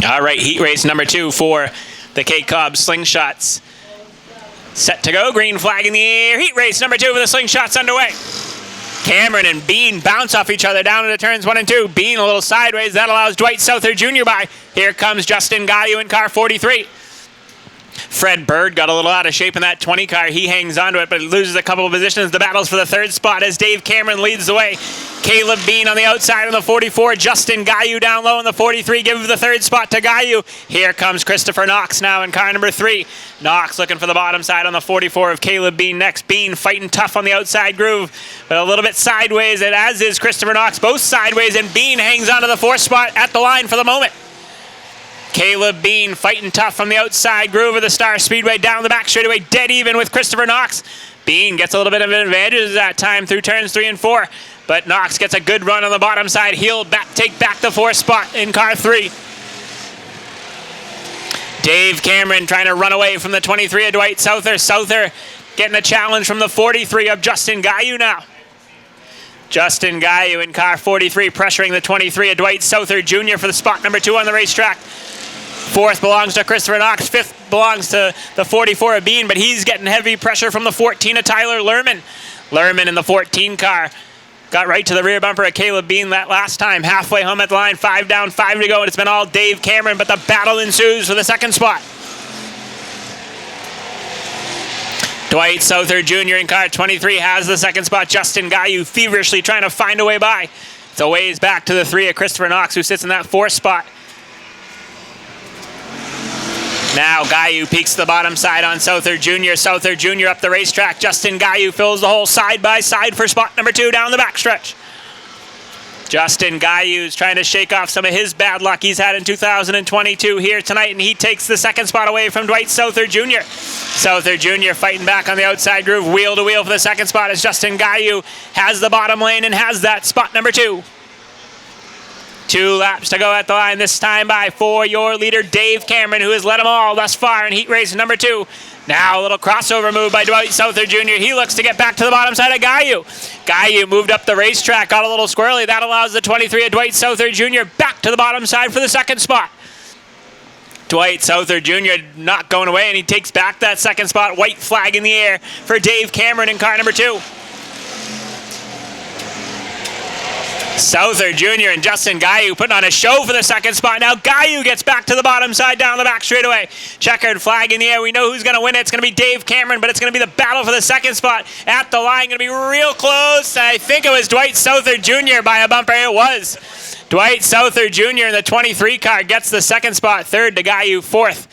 All right, heat race number 2 for the Cape Cod Slingshots. Set to go, green flag in the air. Heat race number 2 for the Slingshots underway. Cameron and Bean bounce off each other down into turns 1 and 2. Bean a little sideways. That allows Dwight Souther Jr. by. Here comes Justin Gayu in car 43. Fred Bird got a little out of shape in that 20 car. He hangs onto it, but loses a couple of positions. The battles for the 3rd spot as Dave Cameron leads the way. Caleb Bean on the outside on the 44. Justin Gayu down low in the 43. Give the 3rd spot to Gayu. Here comes Christopher Knox now in car number 3. Knox looking for the bottom side on the 44 of Caleb Bean next. Bean fighting tough on the outside groove, but a little bit sideways, and as is Christopher Knox, both sideways, and Bean hangs onto the 4th spot at the line for the moment. Caleb Bean fighting tough from the outside groove of the Star Speedway down the back straightaway, dead even with Christopher Knox. Bean gets a little bit of an advantage that time through turns 3 and 4, but Knox gets a good run on the bottom side. He'll take back the 4th spot in car 3. Dave Cameron trying to run away from the 23 of Dwight Souther. Souther getting a challenge from the 43 of Justin Gayu now. Justin Gayu in car 43 pressuring the 23 of Dwight Souther Jr. for the spot number 2 on the racetrack. 4th belongs to Christopher Knox. 5th belongs to the 44 of Bean, but he's getting heavy pressure from the 14 of Tyler Lerman. Lerman in the 14 car got right to the rear bumper of Caleb Bean that last time. Halfway home at the line, 5 down, 5 to go, and it's been all Dave Cameron, but the battle ensues for the 2nd spot. Dwight Souther Jr. in car 23 has the 2nd spot. Justin Gayu feverishly trying to find a way by. It's a ways back to the 3 of Christopher Knox, who sits in that 4th spot. Now Gayu peeks the bottom side on Souther Jr. Souther Jr. up the racetrack. Justin Gayu fills the hole side by side for spot number 2 down the backstretch. Justin Gayu's trying to shake off some of his bad luck he's had in 2022 here tonight, and he takes the 2nd spot away from Dwight Souther Jr. Souther Jr. fighting back on the outside groove, wheel to wheel for the 2nd spot as Justin Gayu has the bottom lane and has that spot number 2. 2 laps to go at the line, this time by for your leader, Dave Cameron, who has led them all thus far in heat race number 2. Now a little crossover move by Dwight Souther Jr. He looks to get back to the bottom side of Gayu. Gayu moved up the racetrack, got a little squirrely. That allows the 23 of Dwight Souther Jr. back to the bottom side for the 2nd spot. Dwight Souther Jr. not going away, and he takes back that 2nd spot. White flag in the air for Dave Cameron in car number 2. Souther Jr. and Justin Gayu putting on a show for the 2nd spot. Now Gayu gets back to the bottom side down the back straightaway. Checkered flag in the air. We know who's going to win it. It's going to be Dave Cameron, but it's going to be the battle for the 2nd spot at the line. Going to be real close. I think it was Dwight Souther Jr. by a bumper. It was. Dwight Souther Jr. in the 23 car gets the 2nd spot. 3rd to Gayu, 4th